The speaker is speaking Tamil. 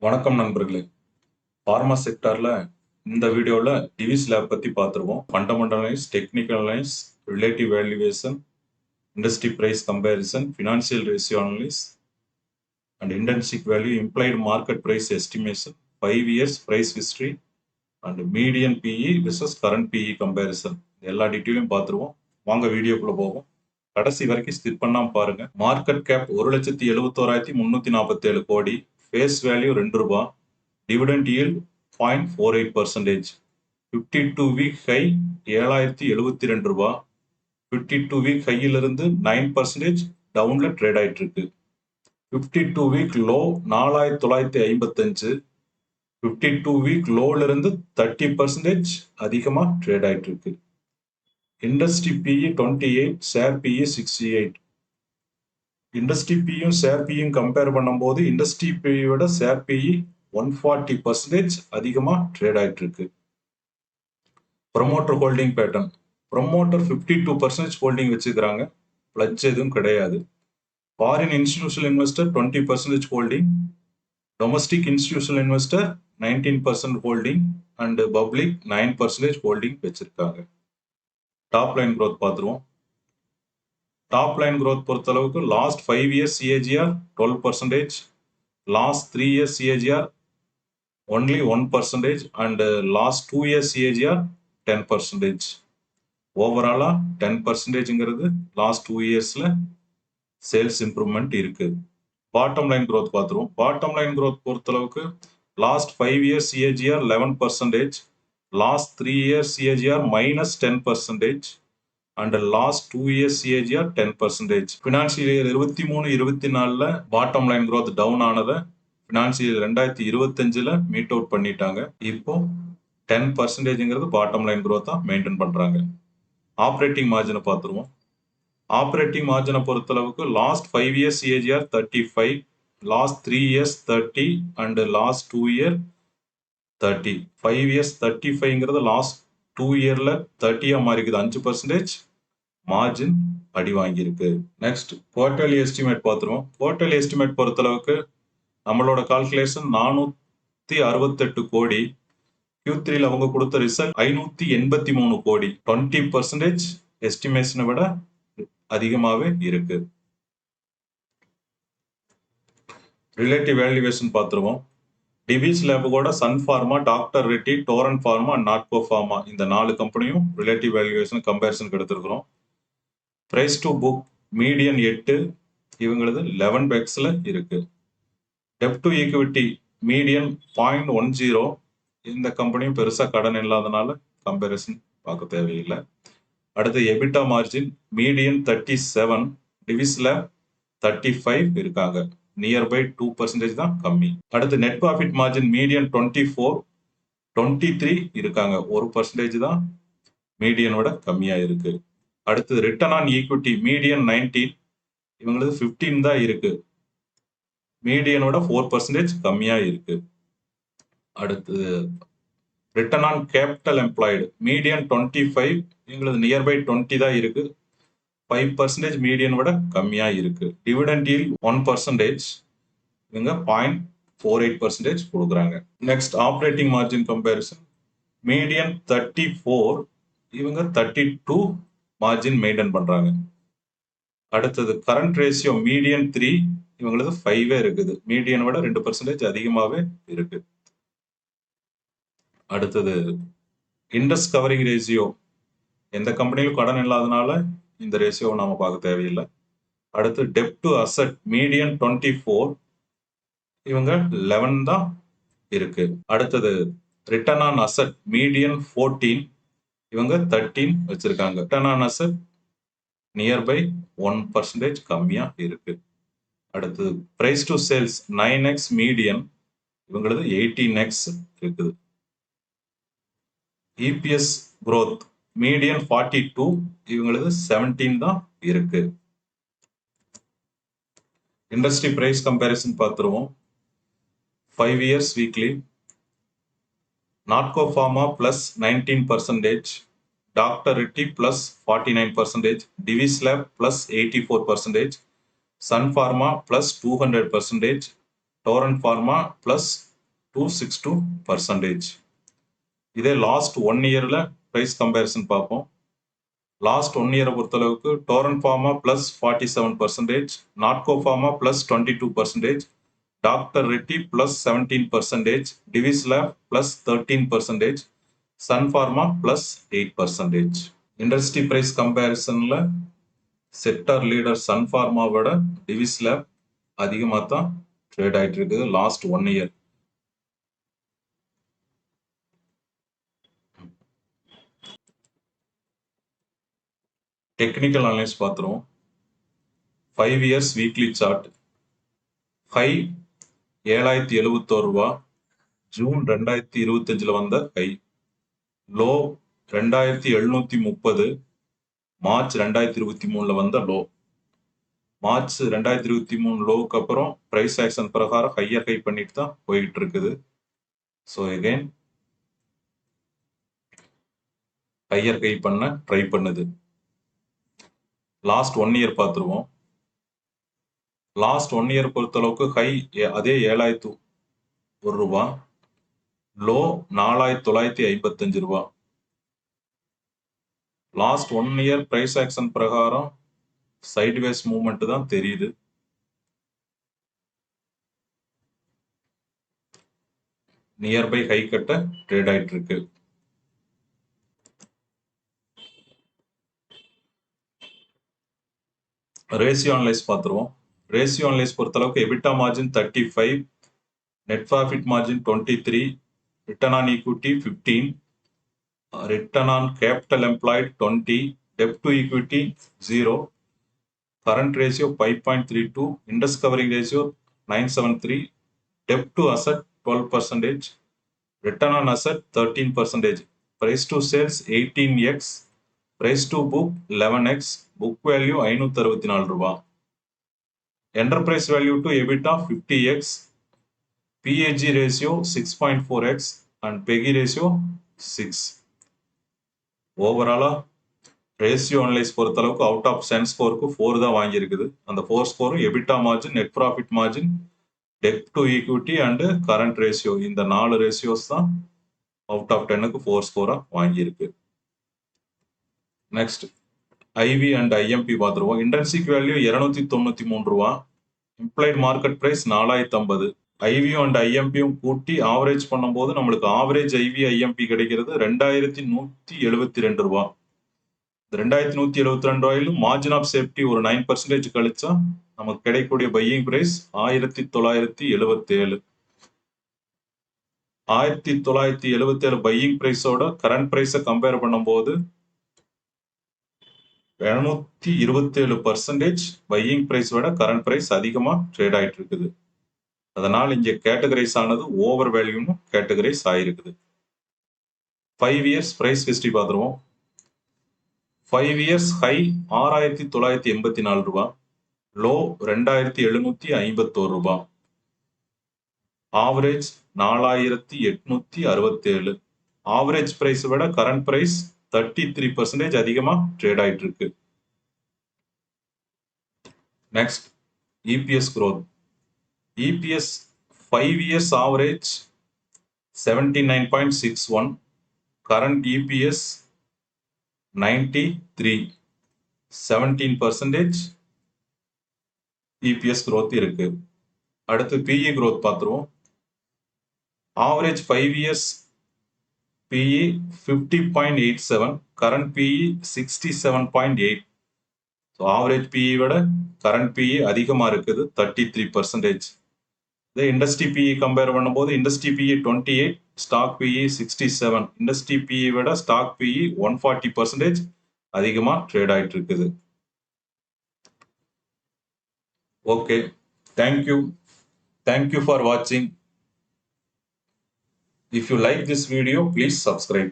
வணக்கம் நண்பர்களே. ஃபார்மா செக்டார்ல இந்த வீடியோல டிவிஸ் லேப் பத்தி பார்த்துருவோம். Fundamental analyse, technical analyse, relative valuation, industry price comparison, financial ratio analyse and intrinsic value, implied market price estimation, 5 years price history and median PE versus current PE comparison. எல்லா டீட்டெயிலும் பார்த்துருவோம். வாங்க வீடியோக்குள்ள போவோம். கடைசி வரைக்கும் ஸ்கிப் பண்ணாம பாருங்க. Market cap 1,71,347 crore, face value ₹2, dividend yield 0.48%, 52 week high ₹7,072, 52 week ஹையிலிருந்து 9% டவுன்ல ட்ரேட் ஆயிட்டு இருக்கு. 52 வீக் லோ 4,955, 52 வீக் லோல இருந்து 30% அதிகமா ட்ரேட் ஆயிட்டு இருக்கு. Industry PE 28, share PE 68. Industry பியும் ஷேர் பியும் கம்பேர் பண்ணும்போது இண்டஸ்ட்ரி பியோட ஷேர் பிஇ 140% அதிகமா ட்ரேட் ஆயிட்டு இருக்கு. Promoter holding pattern, promoter 52% holding வச்சுக்கிறாங்க, பிளட்ஜ் எதுவும் கிடையாது. Foreign institutional investor 20% holding, domestic institutional investor 19% holding and public 9% holding வச்சிருக்காங்க. டாப் லைன் க்ரோத் பார்த்துருவோம். டாப் லைன் க்ரோத் பொறுத்தளவுக்கு last 5 years CAGR 12%, last 3 years CAGR only 1% and last 2 years CAGR 10%. ஓவராலா 10%ங்கிறது லாஸ்ட் 2 இயர்ஸ்ல சேல்ஸ் இம்ப்ரூவ்மெண்ட் இருக்கு. பாட்டம் லைன் க்ரோத் பார்த்துருவோம். பாட்டம் லைன் க்ரோத் பொறுத்தளவுக்கு last 5 years CAGR 11%, last 3 years CAGR -10% and last 2 years CAGR 10%. Financial year 23-24ல பாட்டம் லைன் க்ரோத் டவுன் ஆனதை ஃபினான்சியல் 2025ல மீட் அவுட் பண்ணிட்டாங்க. இப்போ 10%ங்கிறது பாட்டம் லைன் க்ரோத்தா மெயின்டைன் பண்றாங்க. ஆப்ரேட்டிங் மார்ஜினை பார்த்துருவோம். ஆப்ரேட்டிங் மார்ஜினை பொறுத்தளவுக்கு last 5 years CAGR 35, last 3 years 30 and last 2 year 30. 5 years 35ங்கிறது last 2 இயர்ல 30 மாறிக்குது, 5% மார்ஜின் அடி வாங்கியிருக்கு. நெக்ஸ்ட் குவார்டர்லி எஸ்டிமேட் பார்த்துருவோம். குவார்டர்லி எஸ்டிமேட் பொறுத்தளவுக்கு நம்மளோட கால்குலேஷன் 468 கோடி, Q3ல அவங்க கொடுத்த ரிசல்ட் 583 கோடி, 20% எஸ்டிமேஷனை விட அதிகமாகவே இருக்கு. ரிலேட்டிவ் வேல்யூவேஷன் பார்த்துருவோம். டிவிஸ் லேபோட சன் ஃபார்மா, டாக்டர் ரெட்டி, டோரன் ஃபார்மா, நாட்கோ ஃபார்மா இந்த 4 கம்பெனியும் ரிலேட்டிவ் வேல்யூவேஷன் கம்பேரிசனுக்கு எடுத்திருக்கிறோம். பிரைஸ் டு புக் மீடியன் 8, இவங்களது 11x இருக்கு. டெப்ட் டு ஈக்விட்டி மீடியன் 0.10, இந்த கம்பெனியும் பெருசாக கடன் இல்லாதனால கம்பேரிசன் பார்க்க தேவையில்லை. அடுத்து எபிட்டா மார்ஜின் மீடியன் 37, டிவிஸ்ல 35 இருக்காங்க, நியர்பை 2% தான் கம்மி. அடுத்து நெட் ப்ராஃபிட் மார்ஜின் மீடியன் 24, 23 இருக்காங்க, 1% தான் மீடியனோட கம்மியா இருக்கு. அடுத்து ரிட்டர்ன் ஆன் ஈக்விட்டி மீடியன் 19, இவங்களது 15 தான் இருக்கு, மீடியனோட 4% கம்மியா இருக்கு. அடுத்து return on capital employed median 25, இவங்களது நியர்பை 20 தான் இருக்கு, 5% மீடியன் விட கம்மியா இருக்கு. டிவிடெண்ட் yield 1%, இவங்க 0.48% கொடுக்குறாங்க. Next operating margin comparison median 34, இவங்க 32 மார்ஜின் மெயின்டைன் பண்றாங்க. அடுத்தது கரண்ட் ரேஷியோ மீடியன் 3, இவங்களது 5 இருக்குது, மீடியனை விட 2% அதிகமாகவே இருக்கு. அடுத்தது இண்டஸ் கவரிங் ரேஷியோ, எந்த கம்பெனியும் கடன் இல்லாதனால இந்த ரேஷியோவை நாம பார்க்க தேவையில்லை. அடுத்து டெப்ட் டு அசெட் மீடியன் 24, இவங்க 11 தான் இருக்கு. அடுத்தது ரிட்டர்ன் ஆன் அசெட் மீடியன் 14, இவங்க 13 வச்சிருக்காங்க. ரிட்டர்ன் ஆன் அசெட் நியர்பை 1% கம்மியா இருக்கு. அடுத்தது price to sales 9x median, இவங்களது 18x இருக்குது. இபிஎஸ் growth மீடியன் 42, இவங்களது 17 தான் இருக்கு. இண்டஸ்ட்ரி பிரைஸ் கம்பேரிசன் பார்த்துருவோம். 5 years weekly Natco Pharma plus 19%, doctor Reddy plus 49%, Divi's lab plus 84%, Sun Pharma plus 200%, Torrent Pharma plus 262%. இதே லாஸ்ட் 1 இயர்ல பிரைஸ் கம்பேரிசன் பார்ப்போம். லாஸ்ட் 1 இயரை பொறுத்தளவுக்கு Torrent Pharma plus 47%, Natco Pharma plus 22%, doctor Reddy plus 17%, Divi's lab plus 13%, Sun Pharma plus 8%. Industry price கம்பேரிசன்ல செக்டார் லீடர் சன் ஃபார்மாவோட டிவிஸ் லேப் அதிகமாக தான் ட்ரேட் ஆகிட்டு இருக்குது லாஸ்ட் 1 இயர். டெக்னிக்கல் அனலைஸ் பார்த்துருவோம். 5 இயர்ஸ் வீக்லி சார்ட். ஹை 7071 ரூபா, ஜூன் 2025 வந்த ஹை. லோ 2730, மார்ச் 2023 வந்த லோ. மார்ச் 2023 லோவுக்கு அப்புறம் பிரைஸ் ஆக்ஷன் பிரகாரம் ஹையர் ஹை பண்ணிட்டு தான் போயிட்டு இருக்குது. ஸோ எகைன் ஹையர் ஹை பண்ண ட்ரை பண்ணுது. லாஸ்ட் 1 இயர் பார்த்துருவோம். லாஸ்ட் 1 இயர் பொறுத்தளவுக்கு ஹை அதே 7001 ரூபா, லோ 4955 ரூபா. லாஸ்ட் 1 இயர் பிரைஸ் ஆக்ஷன் பிரகாரம் சைட்வேஸ் மூவ்மெண்ட் தான் தெரியுது. நியர்பை ஹை கட்ட ட்ரேட் ஆயிட்டு இருக்கு. ரேஷியோ அனலைஸ் பார்த்துருவோம். ரேஷியோ அனலைஸ் பொறுத்தளவுக்கு EBITDA margin 35, net profit margin 23, return on equity 15, return on capital employed 20, dept to equity 0, current ratio 5.32, interest covering ratio 973, debt to asset 12%, return on asset 13%, price to sales 18x, price to book 11x, book value 564 ரூபா, enterprise value to EBITDA 50x, PAG ratio 6.4x and PEGI ratio 6. ஓவராலா ரேஷியோ அனலைஸ் பொறுத்தளவுக்கு அவுட் ஆஃப் 10 ஸ்கோருக்கு 4 தான் வாங்கியிருக்குது. அந்த 4 ஸ்கோரும் EBITDA margin, net profit margin, டெப்ட் to equity and current ratio, இந்த 4 ரேஷியோஸ் தான் அவுட் ஆஃப் 10க்கு 4 ஸ்கோரா வாங்கியிருக்கு. நெக்ஸ்ட் ஐவி அண்ட் ஐஎம்பி பார்த்துருவோம். இன்ட்ரின்சிக் வேல்யூ 293 ரூபா, இம்ப்ளைட் மார்க்கெட் பிரைஸ் 4050. ஐவியும் அண்ட் ஐஎம்பியும் கூட்டி ஆவரேஜ் பண்ணும்போது நம்மளுக்கு ஆவரேஜ் ஐவி ஐஎம்பி கிடைக்கிறது 2172 ரூபா. 2172 ரூபாயிலும் மார்ஜின் ஆஃப் சேஃப்டி ஒரு 9% கழிச்சா நமக்கு கிடைக்கக்கூடிய பையிங் பிரைஸ் 1977. 1977 பையிங் பிரைஸோட கரண்ட் பிரைஸை கம்பேர் பண்ணும்போது 227% பையிங் பிரைஸ் விட கரண்ட் பிரைஸ் அதிகமா ட்ரேட் ஆயிட்டு இருக்குது. அதனால் இங்க கேட்டகரைஸ் ஆனது ஓவர் வேல்யூன்னு கேட்டகரைஸ் ஆயிருக்குது. 5 இயர்ஸ் பிரைஸ் ஹிஸ்டரி பார்த்துருவோம். 5 இயர்ஸ் ஹை 6984 ரூபா, லோ 2751 ரூபா, ஆவரேஜ் 4867. ஆவரேஜ் பிரைஸ் விட கரண்ட் பிரைஸ் 33% அதிகமா ட்ரேட் ஆயிட்டு இருக்கு. Next EPS growth. EPS 5 years average 79.61, current EPS 93, 17% EPS growth இருக்கு. அடுத்து PE growth பார்த்துருவோம். Average 5 years PE 50.87, current PE 67.8. So average PE விட current PE அதிகமா இருக்குது 33%. The industry PE compare பண்ணும்போது industry PE 28, stock PE 67. Industry PE விட stock PE 140% அதிகமா ட்ரேட் ஆயிட்டு இருக்குது. Okay, thank you for watching. If you like this video, please subscribe.